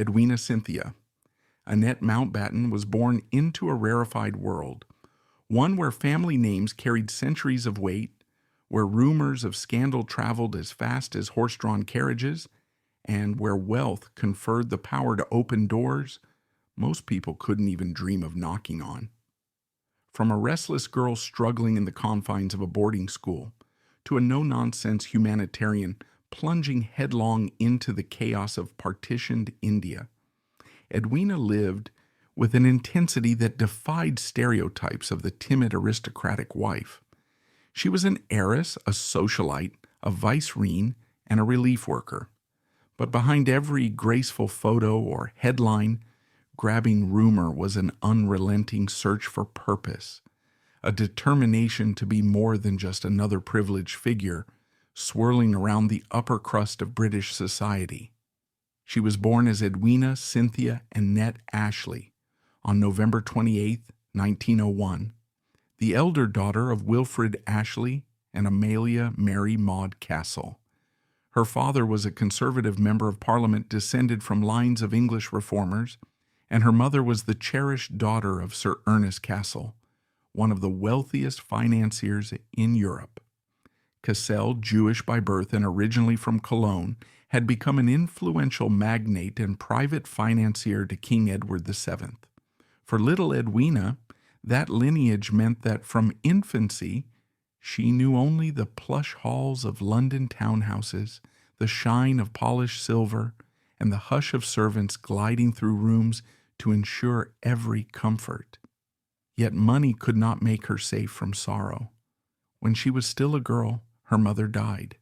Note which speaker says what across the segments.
Speaker 1: Edwina Cynthia. Annette Mountbatten was born into a rarefied world, one where family names carried centuries of weight, where rumors of scandal traveled as fast as horse-drawn carriages, and where wealth conferred the power to open doors most people couldn't even dream of knocking on. From a restless girl struggling in the confines of a boarding school, to a no-nonsense humanitarian plunging headlong into the chaos of partitioned India, Edwina lived with an intensity that defied stereotypes of the timid aristocratic wife. She was an heiress, a socialite, a vice-reine, and a relief worker. But behind every graceful photo or headline-grabbing rumor was an unrelenting search for purpose, a determination to be more than just another privileged figure swirling around the upper crust of British society. She was born as Edwina Cynthia Annette Ashley on November 28, 1901, the elder daughter of Wilfrid Ashley and Amelia Mary Maud Castle. Her father was a conservative member of Parliament descended from lines of English reformers, and her mother was the cherished daughter of Sir Ernest Cassel, one of the wealthiest financiers in Europe. Cassel, Jewish by birth and originally from Cologne, had become an influential magnate and private financier to King Edward VII. For little Edwina, that lineage meant that from infancy, she knew only the plush halls of London townhouses, the shine of polished silver, and the hush of servants gliding through rooms to ensure every comfort. Yet money could not make her safe from sorrow. When she was still a girl, her mother died,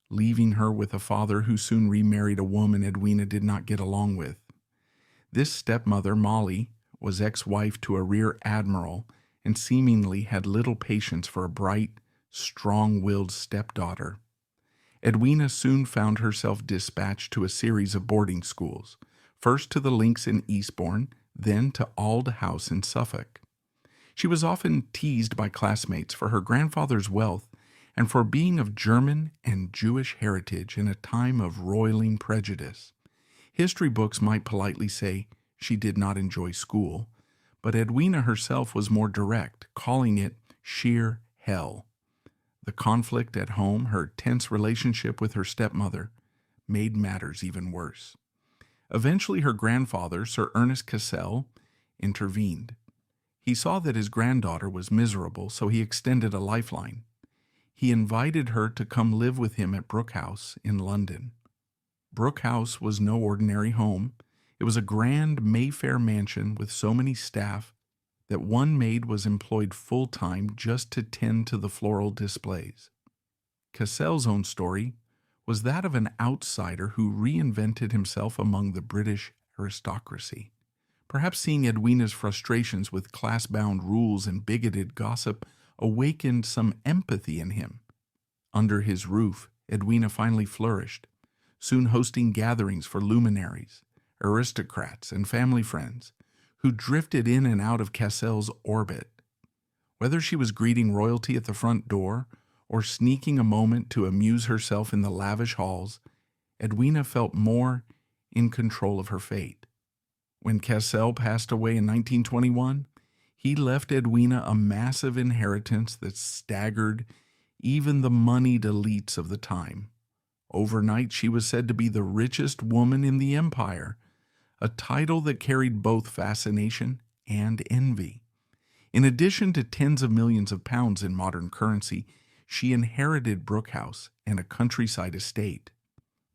Speaker 1: leaving her with a father who soon remarried a woman Edwina did not get along with. This stepmother, Molly, was ex-wife to a rear admiral and seemingly had little patience for a bright, strong-willed stepdaughter. Edwina soon found herself dispatched to a series of boarding schools, first to the Links in Eastbourne, then to Auld House in Suffolk. She was often teased by classmates for her grandfather's wealth and for being of German and Jewish heritage in a time of roiling prejudice. History books might politely say she did not enjoy school, but Edwina herself was more direct, calling it sheer hell. The conflict at home, her tense relationship with her stepmother, made matters even worse. Eventually her grandfather, Sir Ernest Cassel, intervened. He saw that his granddaughter was miserable, so he extended a lifeline. He invited her to come live with him at Brooke House in London. Brooke House was no ordinary home. It was a grand Mayfair mansion with so many staff that one maid was employed full-time just to tend to the floral displays. Cassel's own story was that of an outsider who reinvented himself among the British aristocracy. Perhaps seeing Edwina's frustrations with class-bound rules and bigoted gossip awakened some empathy in him. Under his roof, Edwina finally flourished, soon hosting gatherings for luminaries, aristocrats, and family friends who drifted in and out of Cassel's orbit. Whether she was greeting royalty at the front door or sneaking a moment to amuse herself in the lavish halls, Edwina felt more in control of her fate. When Cassel passed away in 1921, he left Edwina a massive inheritance that staggered even the moneyed elites of the time. Overnight, she was said to be the richest woman in the empire, a title that carried both fascination and envy. In addition to tens of millions of pounds in modern currency, she inherited Brooke House and a countryside estate.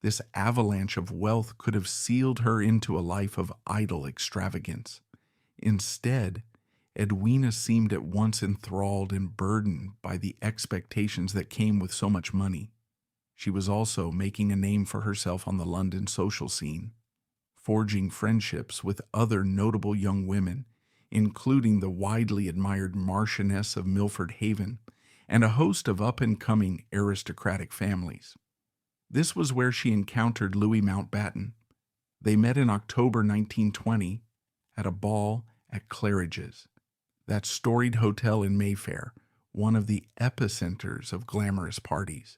Speaker 1: This avalanche of wealth could have sealed her into a life of idle extravagance. Instead, Edwina seemed at once enthralled and burdened by the expectations that came with so much money. She was also making a name for herself on the London social scene, forging friendships with other notable young women, including the widely admired Marchioness of Milford Haven and a host of up-and-coming aristocratic families. This was where she encountered Louis Mountbatten. They met in October 1920 at a ball at Claridge's, that storied hotel in Mayfair, one of the epicenters of glamorous parties.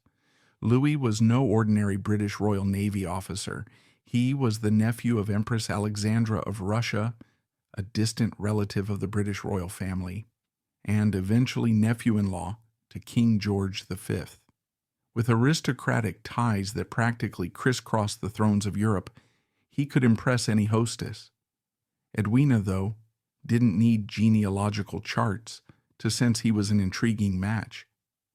Speaker 1: Louis was no ordinary British Royal Navy officer. He was the nephew of Empress Alexandra of Russia, a distant relative of the British royal family, and eventually nephew-in-law to King George V. With aristocratic ties that practically crisscrossed the thrones of Europe, he could impress any hostess. Edwina, though, didn't need genealogical charts to sense he was an intriguing match.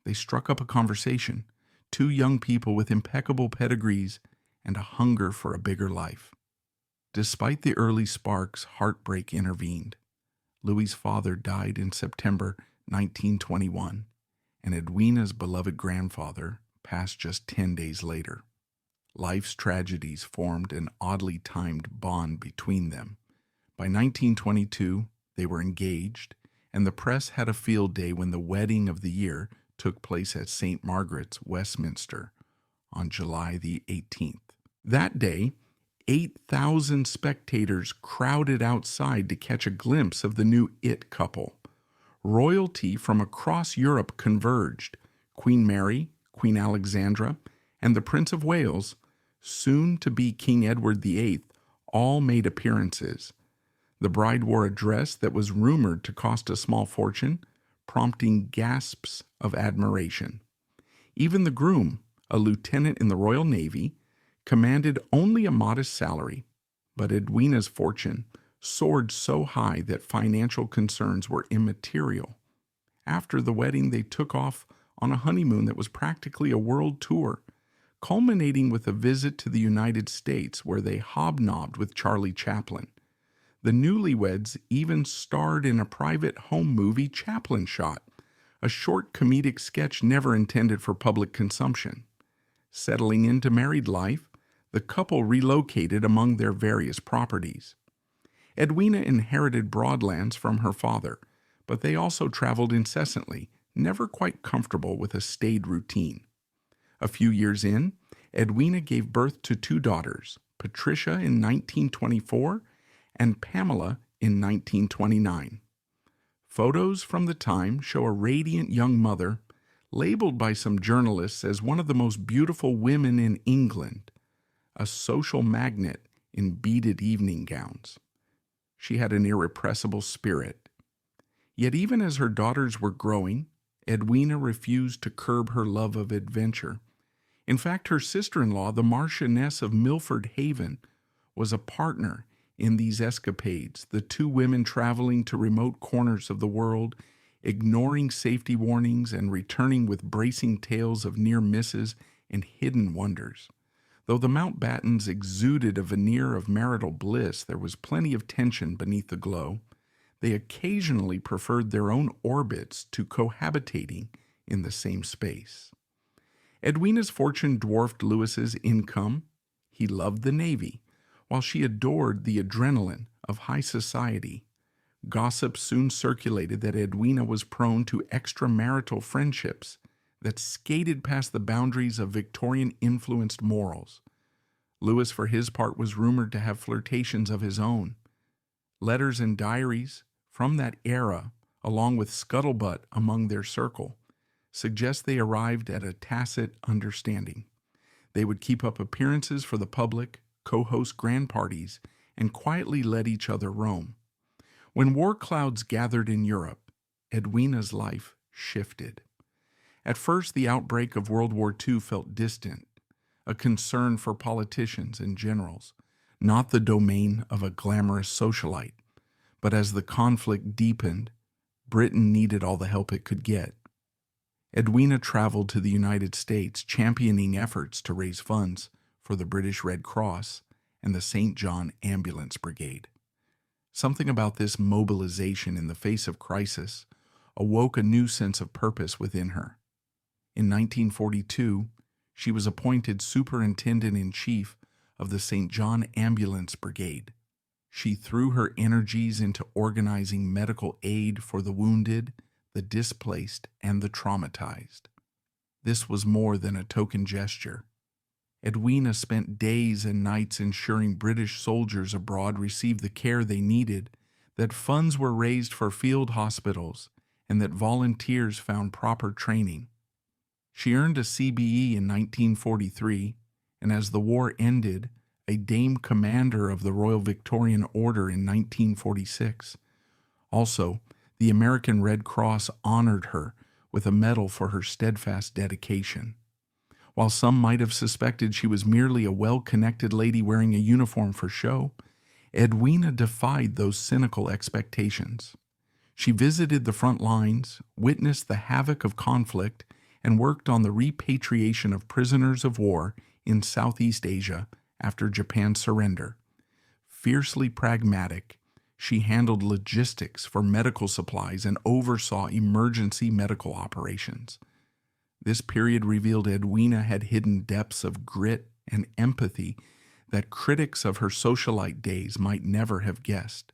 Speaker 1: They struck up a conversation, two young people with impeccable pedigrees and a hunger for a bigger life. Despite the early sparks, heartbreak intervened. Louis's father died in September 1921, and Edwina's beloved grandfather passed just 10 days later. Life's tragedies formed an oddly timed bond between them. By 1922, they were engaged, and the press had a field day when the wedding of the year took place at St. Margaret's, Westminster, on July the 18th. That day, 8,000 spectators crowded outside to catch a glimpse of the new it couple. Royalty from across Europe converged. Queen Mary, Queen Alexandra, and the Prince of Wales, soon to be King Edward VIII, all made appearances. The bride wore a dress that was rumored to cost a small fortune, prompting gasps of admiration. Even the groom, a lieutenant in the Royal Navy, commanded only a modest salary, but Edwina's fortune soared so high that financial concerns were immaterial. After the wedding, they took off on a honeymoon that was practically a world tour, culminating with a visit to the United States where they hobnobbed with Charlie Chaplin. The newlyweds even starred in a private home movie, Chaplin Shot, a short comedic sketch never intended for public consumption. Settling into married life, the couple relocated among their various properties. Edwina inherited Broadlands from her father, but they also traveled incessantly, never quite comfortable with a staid routine. A few years in, Edwina gave birth to two daughters, Patricia in 1924 and Pamela in 1929. Photos from the time show a radiant young mother, labeled by some journalists as one of the most beautiful women in England, a social magnet in beaded evening gowns. She had an irrepressible spirit. Yet even as her daughters were growing, Edwina refused to curb her love of adventure. In fact, her sister-in-law, the Marchioness of Milford Haven, was a partner in these escapades, the two women traveling to remote corners of the world, ignoring safety warnings and returning with bracing tales of near misses and hidden wonders. Though the Mountbattens exuded a veneer of marital bliss, there was plenty of tension beneath the glow. They occasionally preferred their own orbits to cohabitating in the same space. Edwina's fortune dwarfed Louis's income. He loved the Navy, while she adored the adrenaline of high society. Gossip soon circulated that Edwina was prone to extramarital friendships that skated past the boundaries of Victorian-influenced morals. Louis, for his part, was rumored to have flirtations of his own. Letters and diaries from that era, along with scuttlebutt among their circle, suggest they arrived at a tacit understanding. They would keep up appearances for the public, co-host grand parties, and quietly let each other roam. When war clouds gathered in Europe, Edwina's life shifted. At first, the outbreak of World War II felt distant, a concern for politicians and generals, not the domain of a glamorous socialite. But as the conflict deepened, Britain needed all the help it could get. Edwina traveled to the United States, championing efforts to raise funds for the British Red Cross and the St. John Ambulance Brigade. Something about this mobilization in the face of crisis awoke a new sense of purpose within her. In 1942, she was appointed Superintendent-in-Chief of the St. John Ambulance Brigade. She threw her energies into organizing medical aid for the wounded, the displaced, and the traumatized. This was more than a token gesture. Edwina spent days and nights ensuring British soldiers abroad received the care they needed, that funds were raised for field hospitals, and that volunteers found proper training. She earned a CBE in 1943, and as the war ended, a Dame Commander of the Royal Victorian Order in 1946. Also, the American Red Cross honored her with a medal for her steadfast dedication. While some might have suspected she was merely a well-connected lady wearing a uniform for show, Edwina defied those cynical expectations. She visited the front lines, witnessed the havoc of conflict, and worked on the repatriation of prisoners of war in Southeast Asia after Japan's surrender. Fiercely pragmatic, she handled logistics for medical supplies and oversaw emergency medical operations. This period revealed Edwina had hidden depths of grit and empathy that critics of her socialite days might never have guessed.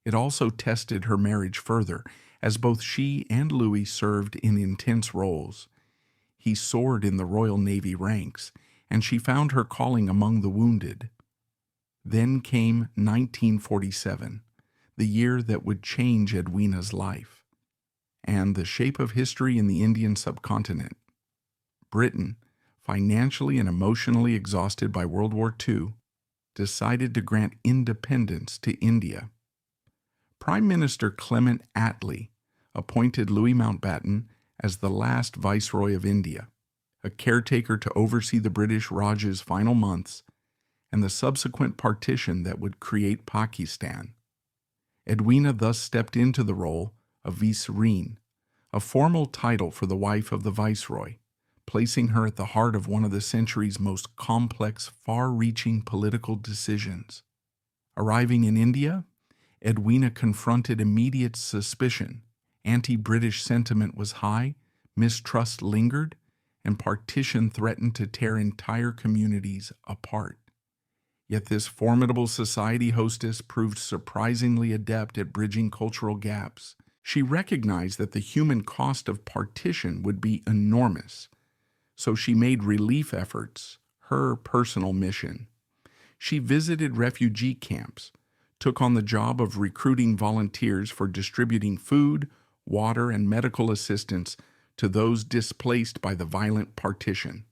Speaker 1: It also tested her marriage further, as both she and Louis served in intense roles. He soared in the Royal Navy ranks, and she found her calling among the wounded. Then came 1947, the year that would change Edwina's life, and the shape of history in the Indian subcontinent. Britain, financially and emotionally exhausted by World War II, decided to grant independence to India. Prime Minister Clement Attlee appointed Louis Mountbatten as the last Viceroy of India, a caretaker to oversee the British Raj's final months and the subsequent partition that would create Pakistan. Edwina thus stepped into the role of vicereine, a formal title for the wife of the Viceroy, placing her at the heart of one of the century's most complex, far-reaching political decisions. Arriving in India, Edwina confronted immediate suspicion. Anti-British sentiment was high, mistrust lingered, and partition threatened to tear entire communities apart. Yet this formidable society hostess proved surprisingly adept at bridging cultural gaps. She recognized that the human cost of partition would be enormous, so she made relief efforts her personal mission. She visited refugee camps, took on the job of recruiting volunteers for distributing food, water, and medical assistance to those displaced by the violent partition.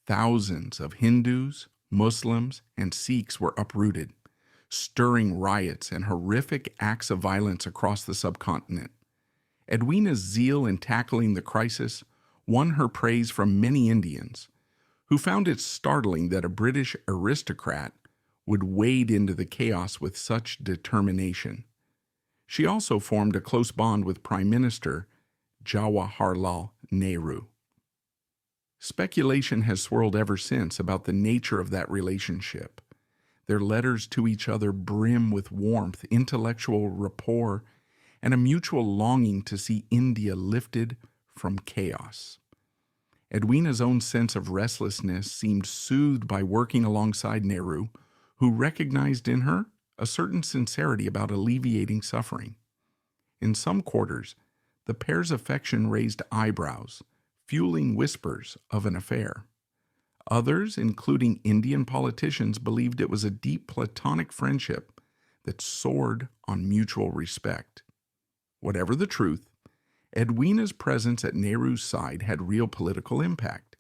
Speaker 1: Thousands of Hindus, Muslims, and Sikhs were uprooted, stirring riots and horrific acts of violence across the subcontinent. Edwina's zeal in tackling the crisis won her praise from many Indians, who found it startling that a British aristocrat would wade into the chaos with such determination. She also formed a close bond with Prime Minister Jawaharlal Nehru. Speculation has swirled ever since about the nature of that relationship. Their letters to each other brim with warmth, intellectual rapport, and a mutual longing to see India lifted from chaos. Edwina's own sense of restlessness seemed soothed by working alongside Nehru, who recognized in her a certain sincerity about alleviating suffering. In some quarters, the pair's affection raised eyebrows, fueling whispers of an affair. Others, including Indian politicians, believed it was a deep platonic friendship that soared on mutual respect. Whatever the truth, Edwina's presence at Nehru's side had real political impact.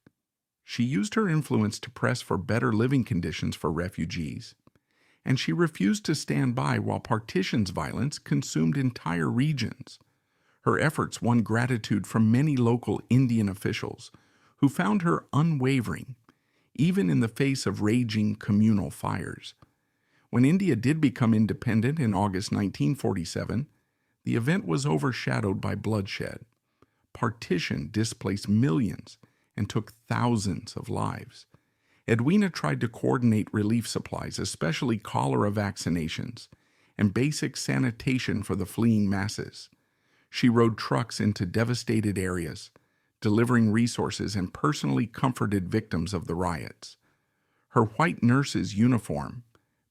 Speaker 1: She used her influence to press for better living conditions for refugees, and she refused to stand by while partition's violence consumed entire regions. Her efforts won gratitude from many local Indian officials who found her unwavering, even in the face of raging communal fires. When India did become independent in August 1947, the event was overshadowed by bloodshed. Partition displaced millions and took thousands of lives. Edwina tried to coordinate relief supplies, especially cholera vaccinations, and basic sanitation for the fleeing masses. She rode trucks into devastated areas, delivering resources and personally comforted victims of the riots. Her white nurse's uniform,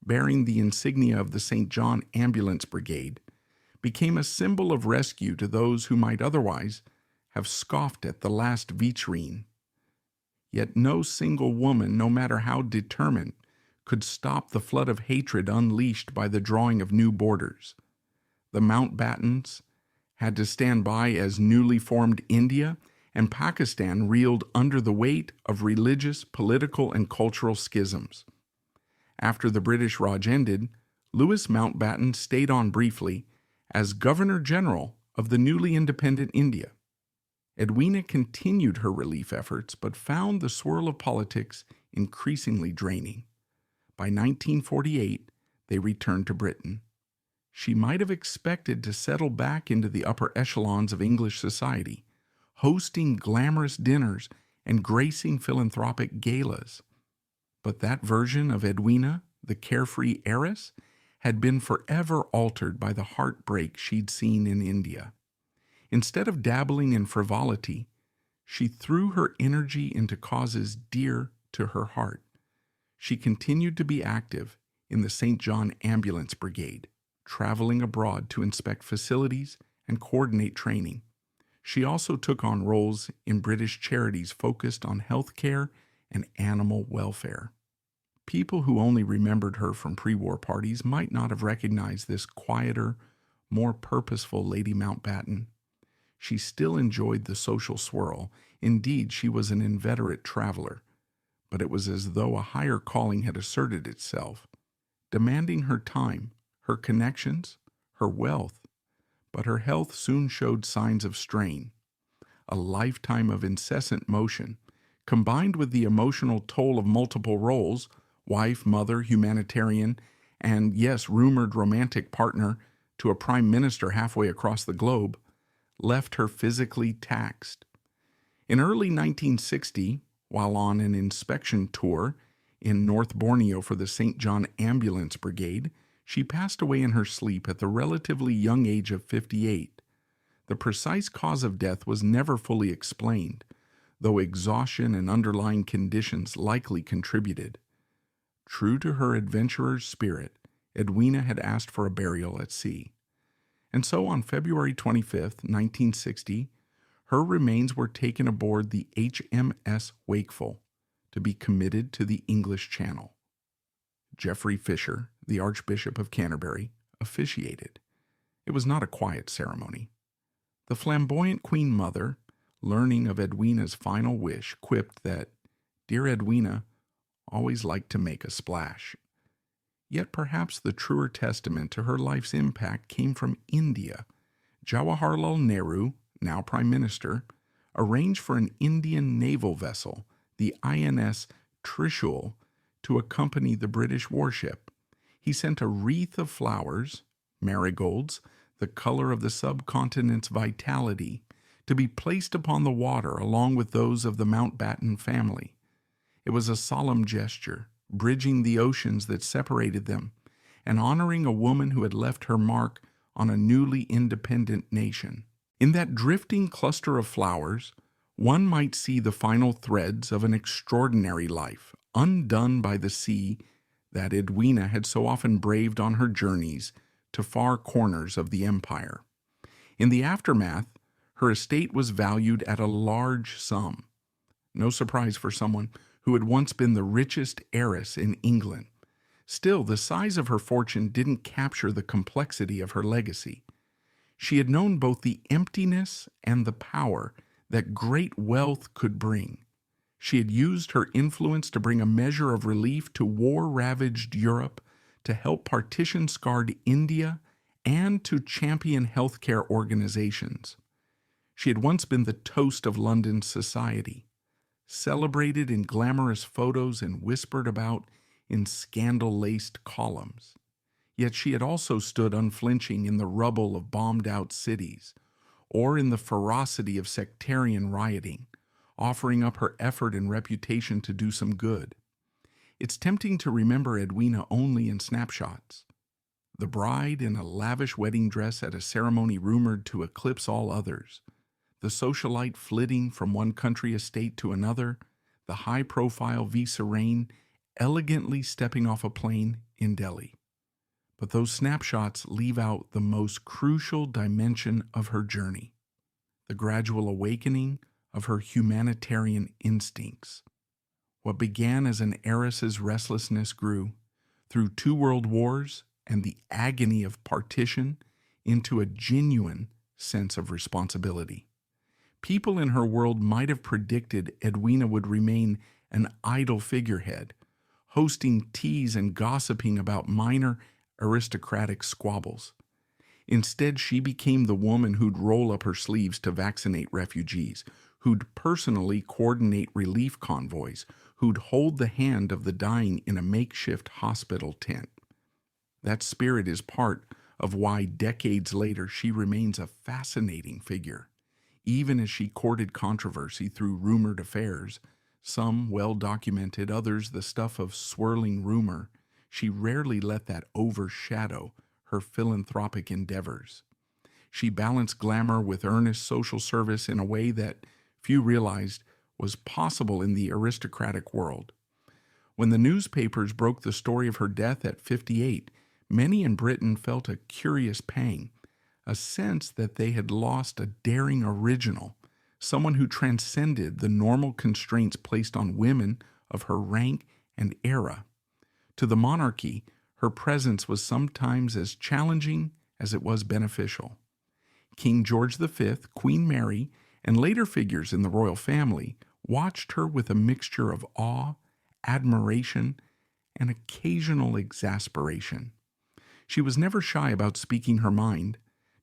Speaker 1: bearing the insignia of the St. John Ambulance Brigade, became a symbol of rescue to those who might otherwise have scoffed at the last vicereine. Yet no single woman, no matter how determined, could stop the flood of hatred unleashed by the drawing of new borders. The Mountbattens had to stand by as newly formed India and Pakistan reeled under the weight of religious, political, and cultural schisms. After the British Raj ended, Louis Mountbatten stayed on briefly as Governor General of the newly independent India. Edwina continued her relief efforts, but found the swirl of politics increasingly draining. By 1948, they returned to Britain. She might have expected to settle back into the upper echelons of English society, hosting glamorous dinners and gracing philanthropic galas. But that version of Edwina, the carefree heiress, had been forever altered by the heartbreak she'd seen in India. Instead of dabbling in frivolity, she threw her energy into causes dear to her heart. She continued to be active in the St. John Ambulance Brigade, traveling abroad to inspect facilities and coordinate training. She also took on roles in British charities focused on health care and animal welfare. People who only remembered her from pre-war parties might not have recognized this quieter, more purposeful Lady Mountbatten. She still enjoyed the social swirl. Indeed, she was an inveterate traveler. But it was as though a higher calling had asserted itself, demanding her time, her connections, her wealth. But her health soon showed signs of strain. A lifetime of incessant motion, combined with the emotional toll of multiple roles, wife, mother, humanitarian, and, yes, rumored romantic partner to a prime minister halfway across the globe, left her physically taxed. In early 1960, while on an inspection tour in North Borneo for the St. John Ambulance Brigade, she passed away in her sleep at the relatively young age of 58. The precise cause of death was never fully explained, though exhaustion and underlying conditions likely contributed. True to her adventurer's spirit, Edwina had asked for a burial at sea. And so on February 25, 1960, her remains were taken aboard the HMS Wakeful to be committed to the English Channel. Geoffrey Fisher, the Archbishop of Canterbury, officiated. It was not a quiet ceremony. The flamboyant Queen Mother, learning of Edwina's final wish, quipped that dear Edwina always liked to make a splash. Yet perhaps the truer testament to her life's impact came from India. Jawaharlal Nehru, now Prime Minister, arranged for an Indian naval vessel, the INS Trishul, to accompany the British warship. He sent a wreath of flowers, marigolds, the color of the subcontinent's vitality, to be placed upon the water along with those of the Mountbatten family. It was a solemn gesture, bridging the oceans that separated them, and honoring a woman who had left her mark on a newly independent nation. In that drifting cluster of flowers, one might see the final threads of an extraordinary life, undone by the sea that Edwina had so often braved on her journeys to far corners of the empire. In the aftermath, her estate was valued at a large sum. No surprise for someone who had once been the richest heiress in England. Still, the size of her fortune didn't capture the complexity of her legacy. She had known both the emptiness and the power that great wealth could bring. She had used her influence to bring a measure of relief to war-ravaged Europe, to help partition-scarred India, and to champion healthcare organizations. She had once been the toast of London's society, celebrated in glamorous photos and whispered about in scandal-laced columns. Yet she had also stood unflinching in the rubble of bombed-out cities, or in the ferocity of sectarian rioting, offering up her effort and reputation to do some good. It's tempting to remember Edwina only in snapshots. The bride in a lavish wedding dress at a ceremony rumored to eclipse all others, the socialite flitting from one country estate to another, the high-profile vicereine elegantly stepping off a plane in Delhi. But those snapshots leave out the most crucial dimension of her journey, the gradual awakening of her humanitarian instincts. What began as an heiress's restlessness grew, through 2 world wars and the agony of partition, into a genuine sense of responsibility. People in her world might have predicted Edwina would remain an idle figurehead, hosting teas and gossiping about minor aristocratic squabbles. Instead, she became the woman who'd roll up her sleeves to vaccinate refugees, who'd personally coordinate relief convoys, who'd hold the hand of the dying in a makeshift hospital tent. That spirit is part of why decades later she remains a fascinating figure. Even as she courted controversy through rumored affairs, some well-documented, others the stuff of swirling rumor, she rarely let that overshadow her philanthropic endeavors. She balanced glamour with earnest social service in a way that few realized was possible in the aristocratic world. When the newspapers broke the story of her death at 58, many in Britain felt a curious pang, a sense that they had lost a daring original, someone who transcended the normal constraints placed on women of her rank and era. To the monarchy, her presence was sometimes as challenging as it was beneficial. King George V, Queen Mary, and later figures in the royal family watched her with a mixture of awe, admiration, and occasional exasperation. She was never shy about speaking her mind,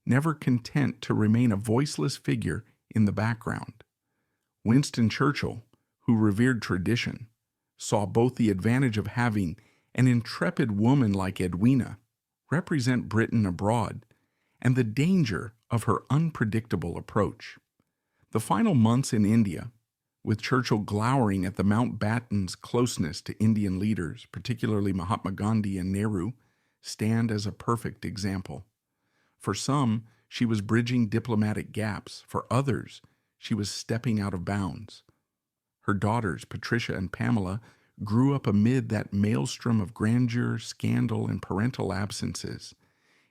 Speaker 1: never content to remain a voiceless figure in the background. Winston Churchill, who revered tradition, saw both the advantage of having an intrepid woman like Edwina represent Britain abroad and the danger of her unpredictable approach. The final months in India, with Churchill glowering at the Mountbatten's closeness to Indian leaders, particularly Mahatma Gandhi and Nehru, stand as a perfect example. For some, she was bridging diplomatic gaps. For others, she was stepping out of bounds. Her daughters, Patricia and Pamela, grew up amid that maelstrom of grandeur, scandal, and parental absences.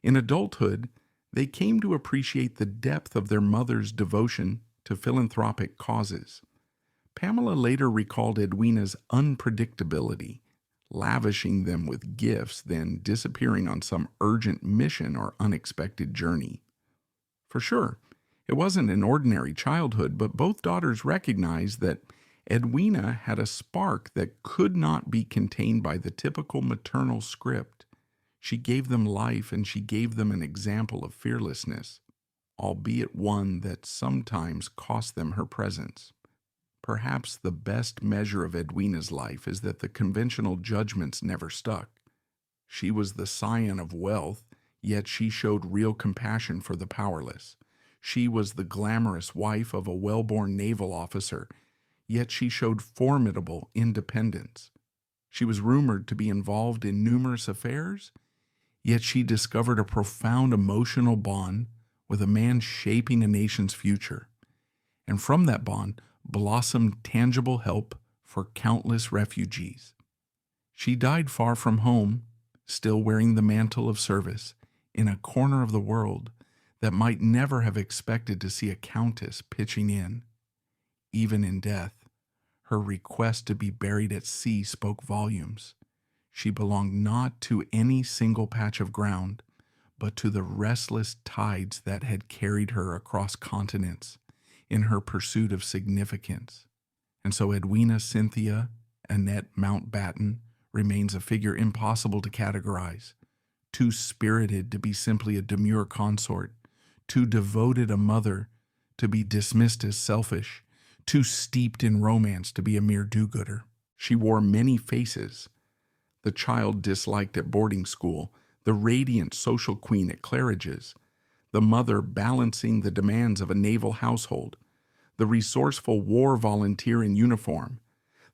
Speaker 1: In adulthood, they came to appreciate the depth of their mother's devotion to philanthropic causes. Pamela later recalled Edwina's unpredictability, lavishing them with gifts, then disappearing on some urgent mission or unexpected journey. For sure, it wasn't an ordinary childhood, but both daughters recognized that Edwina had a spark that could not be contained by the typical maternal script. She gave them life, and she gave them an example of fearlessness, albeit one that sometimes cost them her presence. Perhaps the best measure of Edwina's life is that the conventional judgments never stuck. She was the scion of wealth, yet she showed real compassion for the powerless. She was the glamorous wife of a well-born naval officer, yet she showed formidable independence. She was rumored to be involved in numerous affairs, yet she discovered a profound emotional bond with a man shaping a nation's future. And from that bond blossomed tangible help for countless refugees. She died far from home, still wearing the mantle of service, in a corner of the world that might never have expected to see a countess pitching in. Even in death, her request to be buried at sea spoke volumes. She belonged not to any single patch of ground, but to the restless tides that had carried her across continents in her pursuit of significance. And so Edwina Cynthia Annette Mountbatten remains a figure impossible to categorize, too spirited to be simply a demure consort, too devoted a mother to be dismissed as selfish, too steeped in romance to be a mere do-gooder. She wore many faces: the child disliked at boarding school, the radiant social queen at Claridge's, the mother balancing the demands of a naval household, the resourceful war volunteer in uniform,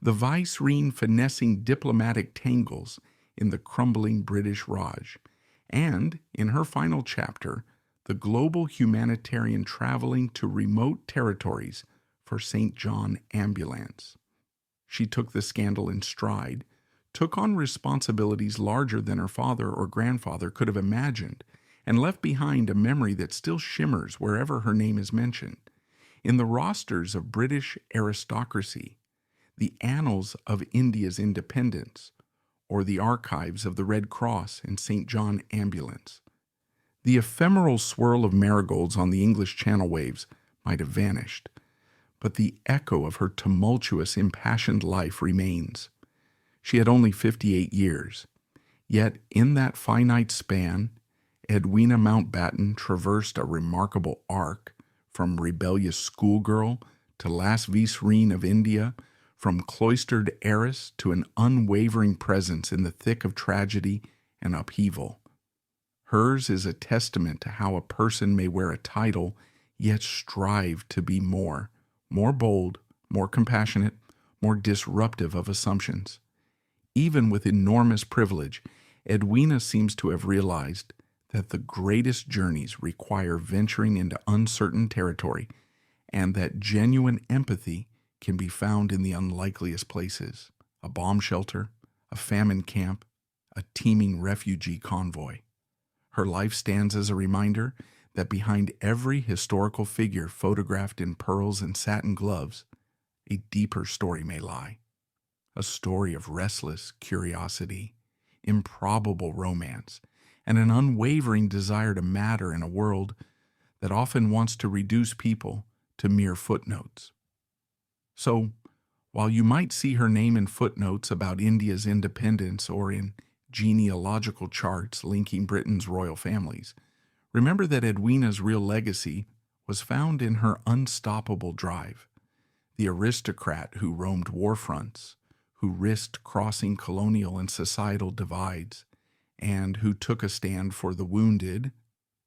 Speaker 1: the vicereine finessing diplomatic tangles in the crumbling British Raj, and, in her final chapter, the global humanitarian traveling to remote territories for St. John Ambulance. She took the scandal in stride, took on responsibilities larger than her father or grandfather could have imagined, and left behind a memory that still shimmers wherever her name is mentioned. In the rosters of British aristocracy, the annals of India's independence, or the archives of the Red Cross and St. John Ambulance. The ephemeral swirl of marigolds on the English Channel waves might have vanished, but the echo of her tumultuous, impassioned life remains. She had only 58 years. Yet in that finite span, Edwina Mountbatten traversed a remarkable arc from rebellious schoolgirl to last vicereine of India, from cloistered heiress to an unwavering presence in the thick of tragedy and upheaval. Hers is a testament to how a person may wear a title, yet strive to be more bold, more compassionate, more disruptive of assumptions. Even with enormous privilege, Edwina seems to have realized that the greatest journeys require venturing into uncertain territory, and that genuine empathy can be found in the unlikeliest places: a bomb shelter, a famine camp, a teeming refugee convoy. Her life stands as a reminder that behind every historical figure photographed in pearls and satin gloves, a deeper story may lie. A story of restless curiosity, improbable romance, and an unwavering desire to matter in a world that often wants to reduce people to mere footnotes. So, while you might see her name in footnotes about India's independence or in genealogical charts linking Britain's royal families, remember that Edwina's real legacy was found in her unstoppable drive. The aristocrat who roamed war fronts, who risked crossing colonial and societal divides, and who took a stand for the wounded,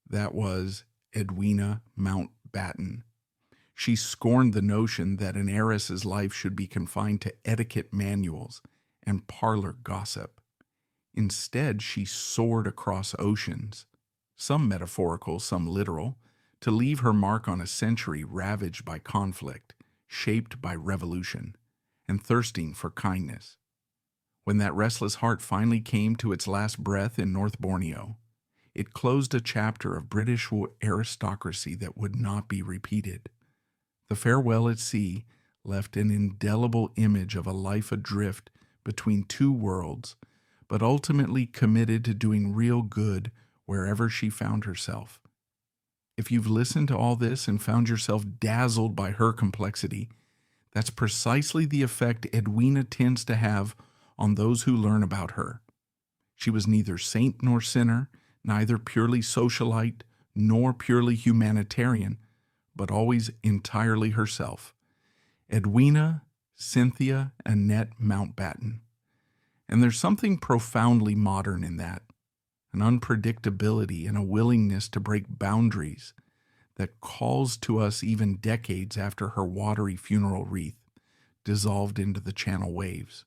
Speaker 1: that was Edwina Mountbatten. She scorned the notion that an heiress's life should be confined to etiquette manuals and parlor gossip. Instead, she soared across oceans, some metaphorical, some literal, to leave her mark on a century ravaged by conflict, shaped by revolution, and thirsting for kindness. When that restless heart finally came to its last breath in North Borneo, it closed a chapter of British aristocracy that would not be repeated. The farewell at sea left an indelible image of a life adrift between two worlds, but ultimately committed to doing real good wherever she found herself. If you've listened to all this and found yourself dazzled by her complexity, that's precisely the effect Edwina tends to have on those who learn about her. She was neither saint nor sinner, neither purely socialite nor purely humanitarian, but always entirely herself. Edwina Cynthia Annette Mountbatten. And there's something profoundly modern in that, an unpredictability and a willingness to break boundaries that calls to us even decades after her watery funeral wreath dissolved into the Channel waves.